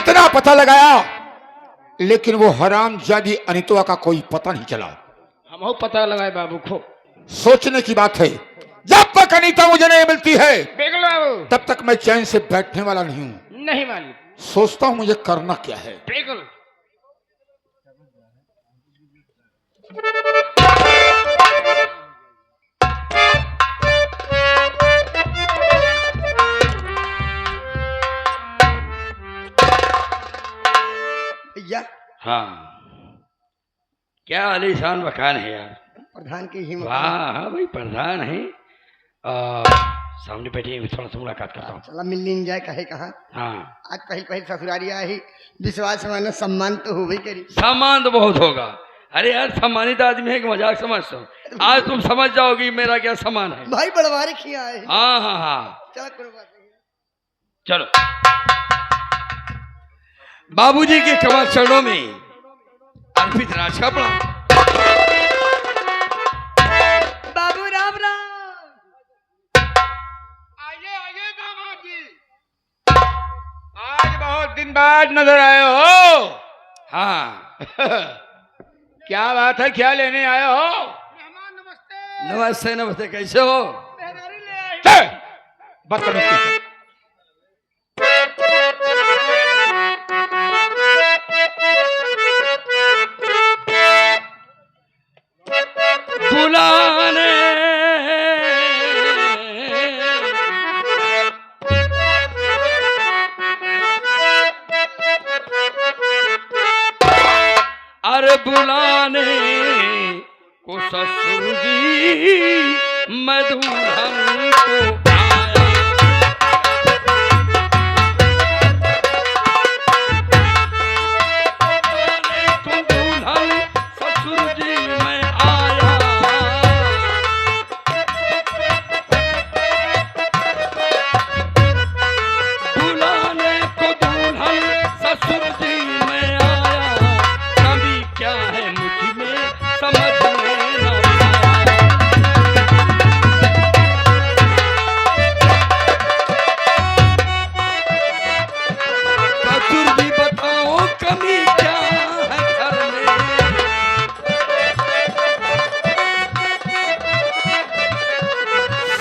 इतना पता लगाया, लेकिन वो हरामजादी अनितवा का कोई पता नहीं चला। हम पता लगाए बाबू खो। सोचने की बात है, जब तक अनीता मुझे नहीं मिलती है बिल्कुल बाबू, तब तक मैं चैन से बैठने वाला नहीं हूं। नहीं मालूम। सोचता हूं मुझे करना क्या है। बिल्कुल। भैया हाँ, क्या आलीशान मकान है यार। प्रधान की ही वाह, हाँ भाई प्रधान है। सामने बैठे थोड़ा सा मुलाकात करता हूँ। चला मिल नहीं जाए कहे कहाँ। हाँ, आज पहले ससुरारी आया ही, विश्वास मानो सम्मान तो हो भी करी। सामान तो बहुत होगा। अरे यार, सम्मानित आदमी है कि मजाक समझता हूँ। आज तुम समझ जाओगी मेरा क्या सामान है। भाई बड़वारे खिया है। हाँ हाँ हाँ, चला कोई बात नहीं। चलो। बाबूजी के कमर चरणों में अर्पित राज का प्रणाम। बाबू राम राम। आइए आइए दामाद जी, आज बहुत दिन बाद नजर आए हो। हाँ, क्या बात है, क्या लेने आए हो? मेहमान नमस्ते। नमस्ते नमस्ते, कैसे हो? मेहरानी ले आए। बदतमीज बुलाने अरे बुलाने को ससुर जी मैं दुल्हन को आया। बुलाने को दुल्हन ससुर जी मैं आया। बुलाने को दुल्हन ससुर जी मैं आया। कमी क्या है मुझ में समझ में न आया। ससुर जी बताओ कमी क्या है घर में।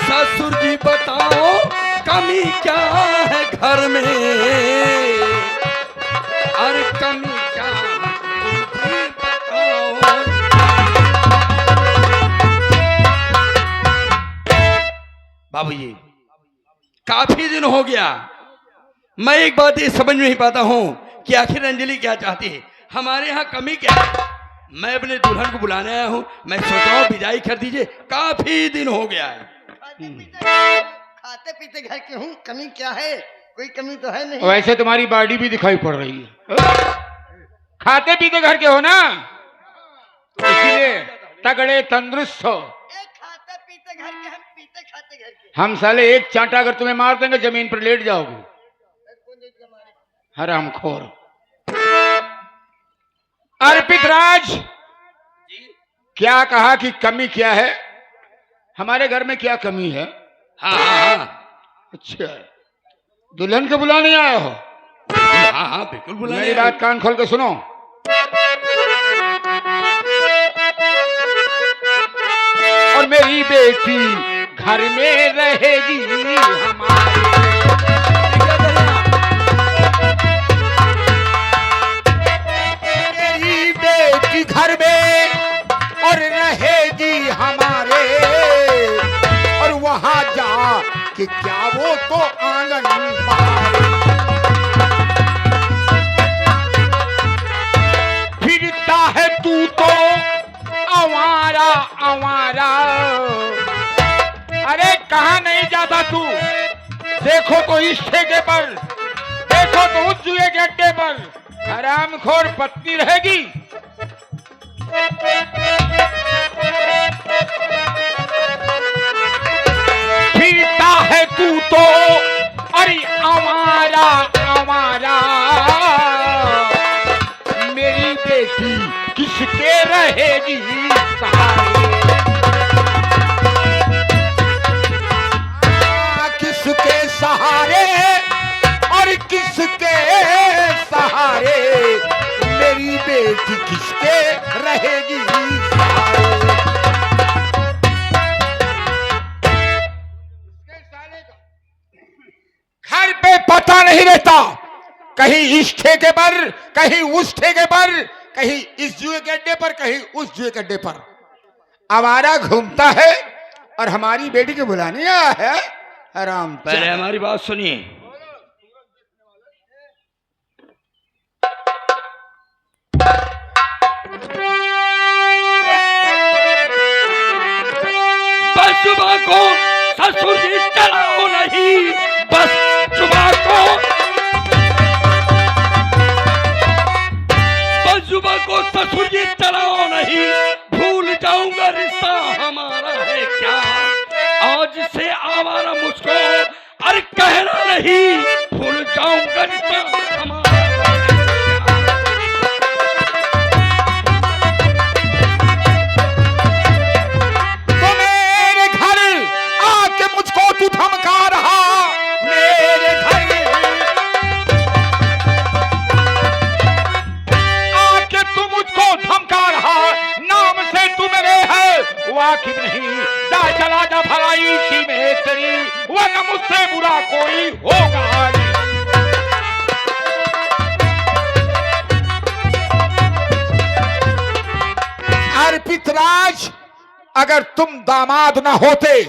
ससुर जी बताओ कमी क्या है घर में। अरे कमी क्या है ससुर जी बताओ। बाबूजी, काफी दिन हो गया, मैं एक बात ये समझ नहीं पाता हूँ कि आखिर अंजलि क्या चाहती है, हमारे यहाँ कमी क्या है। मैं अपने दुल्हन को बुलाने आया हूँ, मैं सोच रहा हूँ विदाई कर दीजिए, काफी दिन हो गया है। खाते पीते घर के हूँ, कमी क्या है? कोई कमी तो है नहीं। वैसे तुम्हारी बॉडी भी दिखाई पड़ रही है। खाते पीते घर के हो ना, तो इसलिए तगड़े तंदुरुस्त हो। खाते पीते घर के, हम पीते खाते घर के। हम साले एक चांटा अगर तुम्हें मार देंगे जमीन पर लेट जाओगे। हरामखोर। अर्पित राज, क्या कहा कि कमी क्या है? हमारे घर में क्या कमी है? हाँ हाँ हाँ, अच्छा, दुल्हन के बुलाने आए हो? हाँ हाँ बिल्कुल बुलाने मेरी आए। बात कान खोल के सुनो। और मेरी बेटी घर में रहेगी हमारे। मेरी बेटी घर में और रहेगी हमारे। और वहां जा कि क्या वो तो आंगन बहारे। फिरता है तू तो आवारा आवारा। अरे कहाँ नहीं जाता तू? देखो तो इस ठेके पर, देखो तो उस जुए के अड्डे पर हरामखोर पत्नी रहेगी। फिरता है तू तो अरे आवारा आवारा। मेरी बेटी किसके रहेगी सहारे? किसके सहारे और किसके सहारे? बेटी किसके रहेगी सहारे। घर पे पता नहीं रहता, कहीं इस ठेके पर, कहीं उस ठेके पर, कहीं इस जुए के अड्डे पर, कहीं उस जुए के अड्डे पर आवारा घूमता है और हमारी बेटी को बुलाने आया है। हराम, पहले हमारी बात सुनिए। बस जुबान को ससुर जी चलाओ नहीं, बस जुबान को, बस जुबान को ससुर जी चलाओ नहीं। भूल जाऊंगा रिश्ता हमारा है क्या, आज से आवारा मुझको अरे कहना नहीं। भूल जाऊंगा रिश्ता हमारा है क्या। तो मेरे घर आके मुझको तू धमका रहा, मेरे घर आके तू मुझको धमका रहा, नाम से तू मेरे है वाकिफ नहीं। जा चला जा भलाई इसी में तेरी, वरना मुझसे बुरा कोई होगा नहीं। अर्पित राज, अगर तुम दामाद ना होते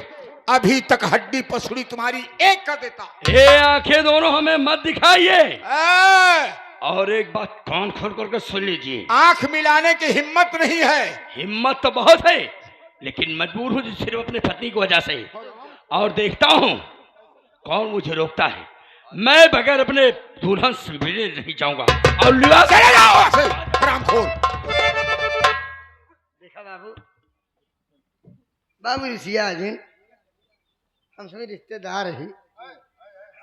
अभी तक हड्डी पसड़ी तुम्हारी एक कर देता। ये आंखें दोनों हमें मत दिखाइए, ए, और एक बात कान खोल करके सुन लीजिए। आंख मिलाने की हिम्मत नहीं है। हिम्मत तो बहुत है, लेकिन मजबूर हूं सिर्फ अपनी पत्नी की वजह से, और देखता हूं कौन मुझे रोकता है। मैं बगैर अपने दुल्हन से मिलने नहीं जाऊंगा। और लिबास चले जाओ ऐसे, हरामखोर। देखा बाबू, बाबू ऋषिया जिन हम सभी रिश्तेदार ही,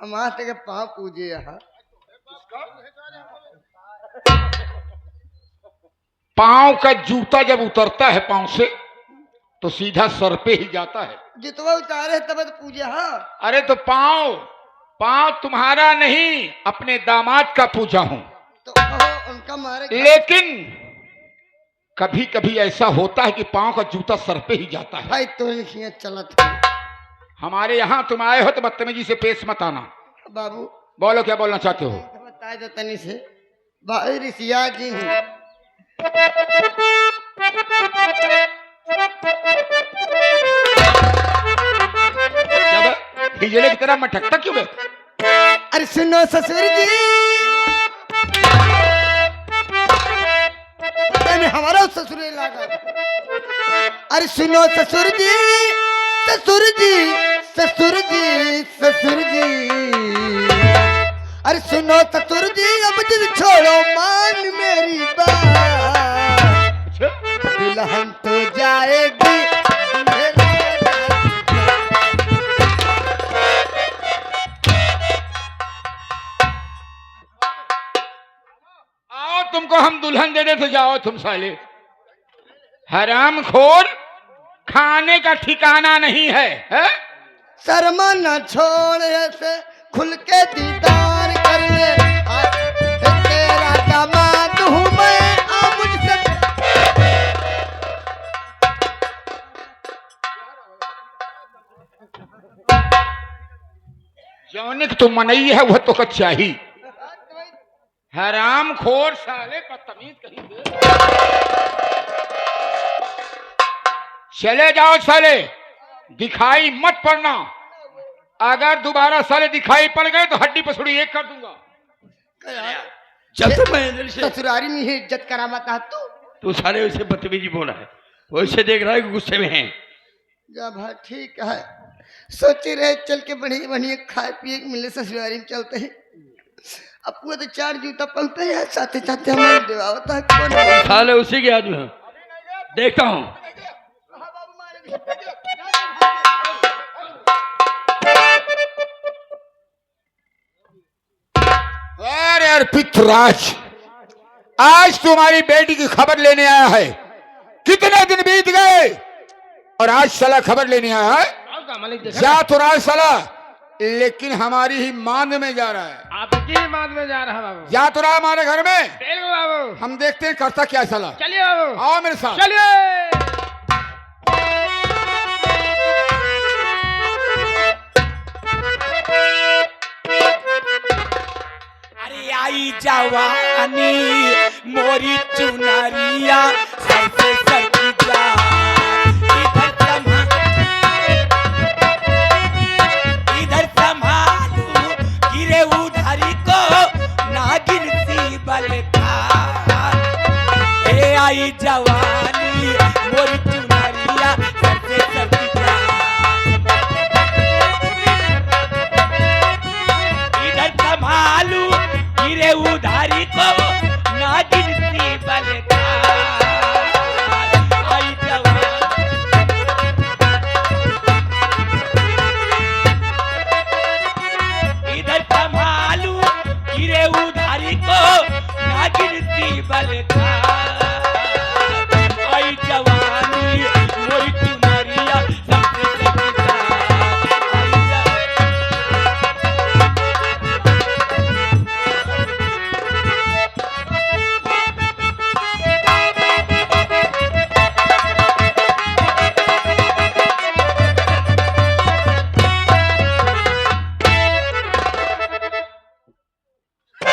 हम आज तक पाँव पूजे यहाँ। पांव का जूता जब उतरता है पांव से तो सीधा सर पे ही जाता है। जितवा उतारे तब तो पूजे। हाँ, अरे तो पांव, पांव तुम्हारा नहीं, अपने दामाद का पूजा हूं। तो कहो उनका मारे। लेकिन कभी कभी ऐसा होता है कि पांव का जूता सर पे ही जाता है। भाई तो नहीं चलत है। हमारे यहाँ तुम आए हो तो बदतमीजी से पेश मत आना। बाबू बोलो क्या बोलना चाहते हो। तो बताए दो तनी से। भाई ऋषिया जी हैं। हिजड़े की तरह मटकता क्यों है? अरे सुनो ससुर जी, पता नहीं हमारा ससुर लगा। अरे सुनो ससुर जी, ससुर जी, ससुर जी, ससुर जी। अरे सुनो ससुर जी, अब जिद छोड़ो मान मेरी बात, दुल्हन तो जाएगी। आओ तुमको हम दुल्हन देने तो जाओ तुम साले। हरामखोर, खाने का ठिकाना नहीं है? शर्मा न छोड़ ऐसे खुल के दीदार कर ले। तेरा दामाद हूँ मैं, आ मुझसे। जौनिक तो मनई है वह तो कच्चा ही। हरामखोर साले, बदतमीज कहीं दे। चले जाओ साले, दिखाई मत पड़ना। अगर दोबारा साले दिखाई पड़ गए तो हड्डी पसड़ी एक कर दूंगा। जब तक मैं इधर से ससुरारी में ही इज्जत करामाता तू सारे उसे बदतमीजी बोला है, वैसे देख रहा है कि गुस्से में है। जा भाई ठीक है, सोचे रहे चल के बढ़िया बढ़िया खाए पिए मिले, ससुरारी में चलते हैं। अब पूरा तो 4 जूता पहनते हैं, साथे साथे हमारे देवावता है। कौन है? साले उसी के आदमी है, देखता हूँ। अरे अर्पित राज, आज तुम्हारी बेटी की खबर लेने आया है। कितने दिन बीत गए और आज साला खबर लेने आया है। जा तो राज साला, लेकिन हमारी ही मांद में जा रहा है। आपकी माद में जा रहा बाबू। जा तो रहा हमारे घर में, तेरे बाबू हम देखते हैं करता क्या साला। चलिए बाबू, आओ मेरे साथ। चलिए। अरे आई जवानी मोरी चुनरिया सर से सर की जा इधर संभालू गिरे उधारी को नागिन सी बलता। ए आई जवानी मोरी चुनरिया सर से सर की जा इधर संभालू गिरे उधारी को नागिन सी बलता। आई जवानी इधर संभालू गिरे उधारी को नागिन सी बलता। आई जवानी मोरी चुनरिया सबसे सजता। आई जवानी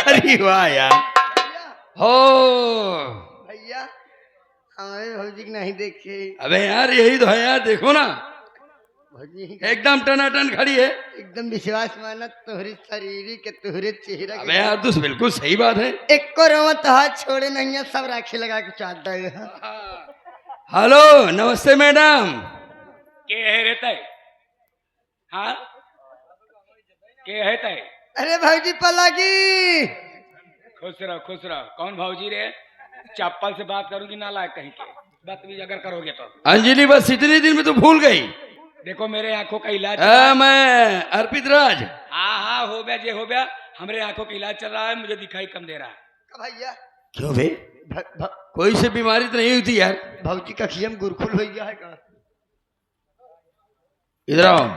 अरे वाह यार। हो भैया हमारे भौजी की नहीं देखे। अबे यार यही तो है यार, देखो ना भौजी एकदम टनाटन खड़ी है। एकदम विश्वास माना तोहरे शरीर के तोहरे चेहरा अबे यार तो बिल्कुल सही बात है। एक को रवत हाथ छोड़े नहीं है, सब राखी लगा के चाहता है। हेलो नमस्ते मैडम। के है रे तय? हाँ के है तय? अरे भौजी पलागी। खुश रहो। कौन भौजी रे? चप्पल से बात करूंगी ना लायक कहीं के बदतमीज अगर करोगे तो। अंजलि बस इतने दिन में तो भूल गई। देखो मेरे आंखों का इलाज मैं अर्पित राज। हाँ हो गया हमारे आंखों का इलाज चल रहा है, मुझे दिखाई कम दे रहा है। भैया क्यों बे? कोई से बीमारी तो नहीं होती यार? भौजी का खियम गुरखुल हो गया है का? इधर आओ,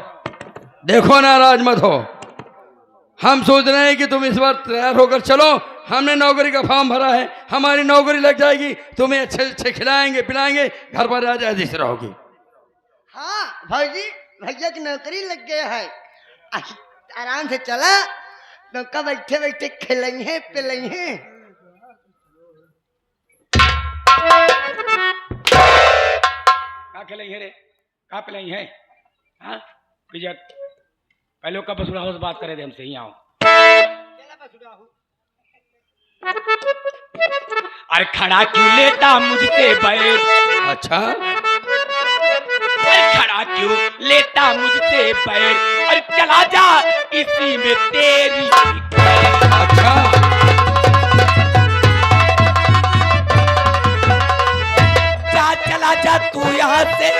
देखो नाराज मत हो। हम सोच रहे हैं कि तुम इस बार तैयार होकर चलो। हमने नौकरी का फॉर्म भरा है, हमारी नौकरी लग जाएगी, तुम्हें अच्छे अच्छे खिलाएंगे पिलाएंगे, घर पर आजादी से रहोगी। हाँ भौजी भैया की नौकरी लग गया है, आराम से चला तो कब बैठे बैठे खिलेंगे पिलेंगे। कहाँ खिलाई है रे? कहाँ पिलाई है? हाँ विजय पहले का बसुड़ा से बात करे थे हमसे। ही आओ। अरे खड़ा क्यों लेता मुझसे बैर? अच्छा अरे खड़ा क्यों लेता मुझसे बैर? अरे चला जा इसी में तेरी। अच्छा जा चला जा तू यहाँ से,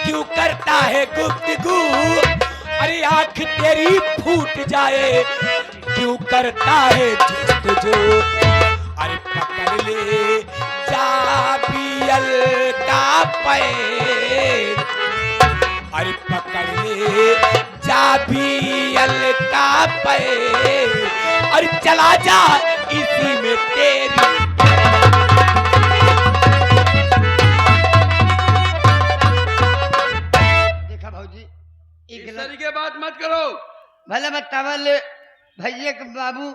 क्यों करता है गुफ्तगू? अरे आंख तेरी फूट जाए, क्यों करता है जस्तजू? अरे पकड़ ले जाबियल का पैर, अरे पकड़ ले जाबियल का पैर, अरे चला जा इसी में तेरी। देखा भौजी इस तरीके बात मत करो। भले बतावल भैया के बाबू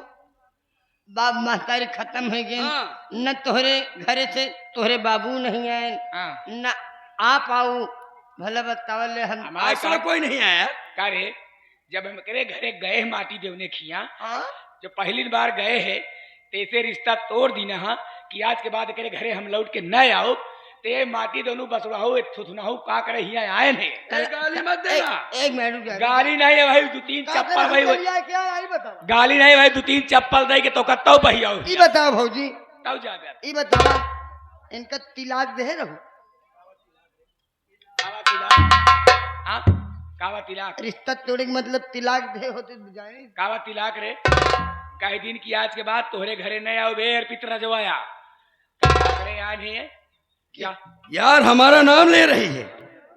बाप महतारी खत्म हो गए। हाँ। न तोहरे घरे से तोहरे बाबू नहीं आए न आप आओ। भले बतावल हम आज तक कोई नहीं आया। का रे जब हम करे घरे गए माटी देवने खिया, हाँ? जो पहली बार गए हैं तैसे रिश्ता तोड़ दी ना कि आज के बाद करे घरे हम लौट के न आओ ते माटी दोनों बसुड़ाऊ थुथुनाऊ का करे हिया आए नहीं। गाली मत देना। एक मिनट रुक जा। गाली नहीं है भाई, दो तीन चप्पल भाई क्या आई बताओ। गाली नहीं भाई, दो तीन चप्पल दे के तो कत्तो भैया ई बताओ भौजी, तब जा बे। ई बताओ इनका तिलाक दे रहो। कावा तिलाक? हां कावा तिलाक? रिश्ता तोड़े के मतलब तिलाक दे होते जाए। कावा तिलाक रे? कई दिन की आज के बाद तोहरे घरे नहीं आओ बेर पितरा जवाया करे आज है क्या? यार हमारा नाम ले रही है,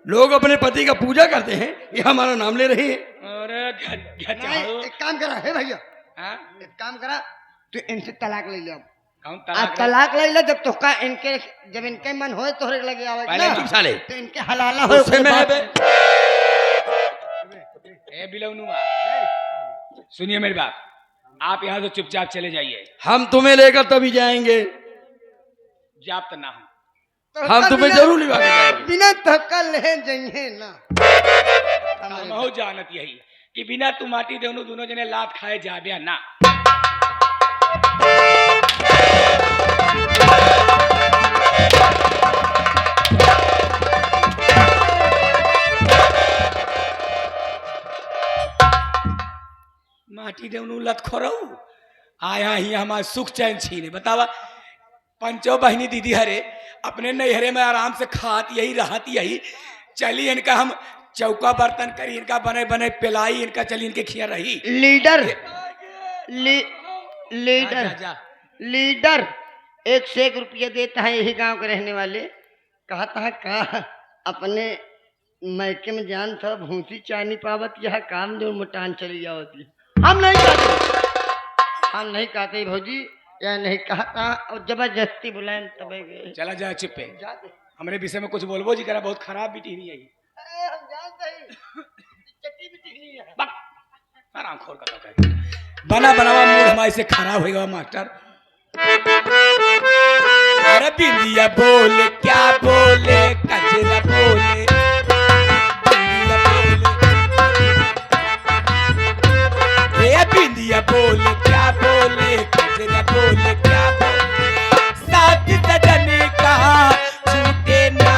लोग अपने पति का पूजा करते हैं, ये हमारा नाम ले रही है। अरे क्या नहीं, चाहो एक काम करा है भैया, हाँ? एक काम करा, तू इनसे तलाक ले ले अब। कौन आज तलाक ले? तलाक ले ले, जब इनके मन होए तोहरे लगे आवे पहले ना, चुप साले। तो इनके हलाला हो गुस्से में है बे। ए बिलौनुआ, सुनिए मेरी बात, आप यहाँ से चुपचाप चले जाइए। हम तुम्हें लेकर तभी जाएंगे, जाप तो ना हो। हम तुम्हें जरूर लिवा के जाएंगे। बिना धक्का ले जाइए ना। हम हो जानत यही कि बिना तू माटी दोनों दोनों जने लात खाए जाबे ना। माटी दोनों लत खोरऊ आया ही हमारा सुख चैन छीने। बतावा पंचो बहनी दीदी हरे अपने नैहरे में आराम से खात यही रहत यही, चली इनका हम चौका बर्तन करी, इनका बने बने पिलाई, इनका चली इनके खिया रही। लीडर जा, लीडर जा। लीडर 1 से 1 रुपया देता है यही गांव के रहने वाले। कहता है कहा अपने मैके में जान था भूसी चानी पावत, यह काम जो मुटान चली जाती। हम नहीं कहते भौजी, या नहीं कहता, और जबरदस्ती बुलाए तब गए। चला जा चुप पे, जाते हमरे विषय में कुछ बोलबो जी करा, बहुत खराब बेटी नहीं आई। हम जानते ही चट्टी भी ठीक नहीं है। बक आराम खोर का तो बना बनावा मूड हमारे से खराब होएगा मास्टर। अरे बिंदिया बोले क्या बोले, कचरा बोले, बिंदिया बोले, ए बिंदिया बोले क्या बोले, कचरा बोले क्या बोले, साथ सजने का छूटे ना,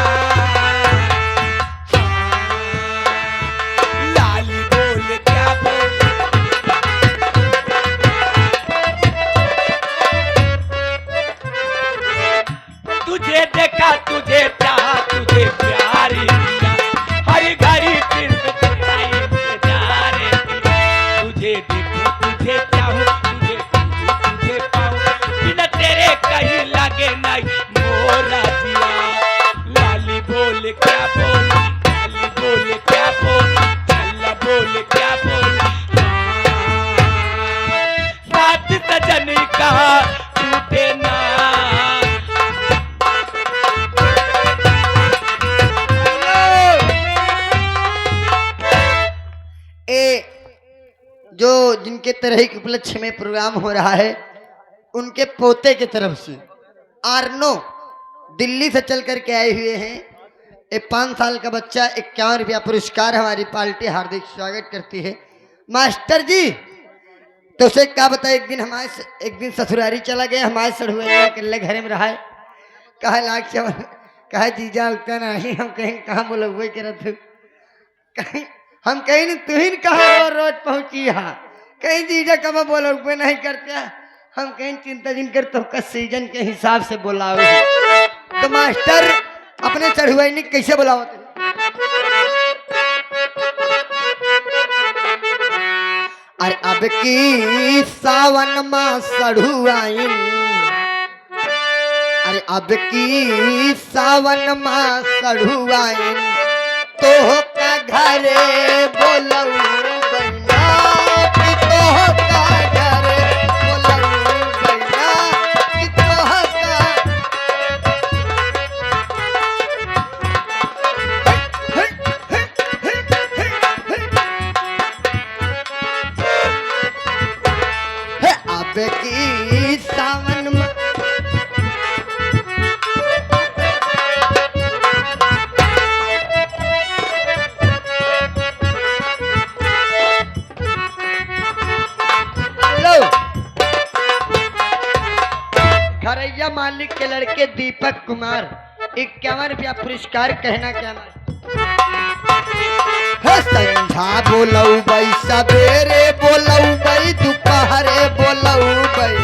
लाली बोले क्या बोले। तुझे देखा तुझे चाहा तुझे प्यार किया, हर घड़ी फिर तेरा इंतजार किया। तुझे देखो तुझे चाहूं तुझे पूछूं तुझे पाऊं, बिना तेरे कहीं लगे नहीं मोरा दिया। लाली बोले क्या बोले, लाली बोले क्या बोले, चल्ला बोले क्या बोले, साथ सजन कहा टूटे ना। जो जिनके तरह के उपलक्ष्य में प्रोग्राम हो रहा है, उनके पोते की तरफ से आर्नो दिल्ली से चल करके आए हुए हैं। एक 5 साल का बच्चा 51 रुपया पुरस्कार हमारी पार्टी हार्दिक स्वागत करती है। मास्टर जी तो उसे क्या बता, एक दिन ससुरारी चला गया, हमारे सड़ुआ अकेले घर में रहा है। कहा लाख से कहा जीजा उतना नहीं, हम कहीं कहाँ बोलो वही करत कहीं, हम कहीं नहीं, तू ही कहा रोज पहुंची हा, कहीं जीजा कब बोलो वे नहीं करते, हम कहीं चिंता जिन कर तो का सीजन के हिसाब से बुलाओ। तो मास्टर अपने चढ़ुआई ने कैसे बुलाओ? अरे अब की सावन मां सढ़ुआइन, अरे अब की सावन मां सढ़ुआइन, तो का घरे बोलऊ बना, कि तो का घरे बोलऊ बना, कि तो का है अब की सावन में घरैया मालिक के लड़के दीपक कुमार 51 रुपया पुरस्कार। कहना क्या है? संझा बोलऊ बई, सवेरे बोलऊ बई, दोपहरे बोलऊ बई,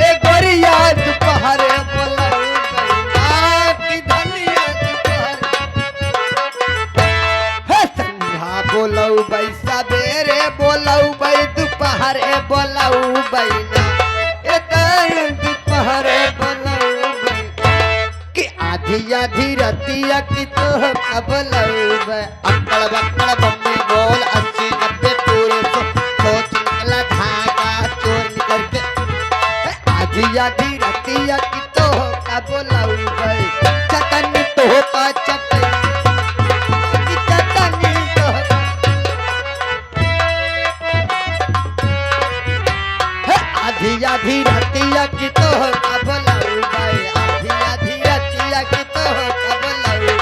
ए गोरिया दोपहरे बोलऊ बई, की धनिया दोपहरे है। संझा बोलऊ बई, सवेरे बोलऊ बई, दोपहरे बोलऊ बई ना, दोपहरे बोलऊ बई, कि आधी आधी रतिया की तो कब लऊ बई। अकड़ बकड़ बम्मी बोल 80 90 आधी आधी रतिया की तो का बोलाऊ गए चटनी तो का चटनी चटनी तो हे आधी आधी रतिया की तो का बोलाऊ गए आधी आधी रतिया की तो का बोलाऊ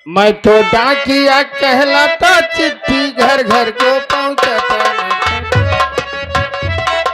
मैं तो डाकिया कहलाता चिट्ठी घर घर को पहुंचाता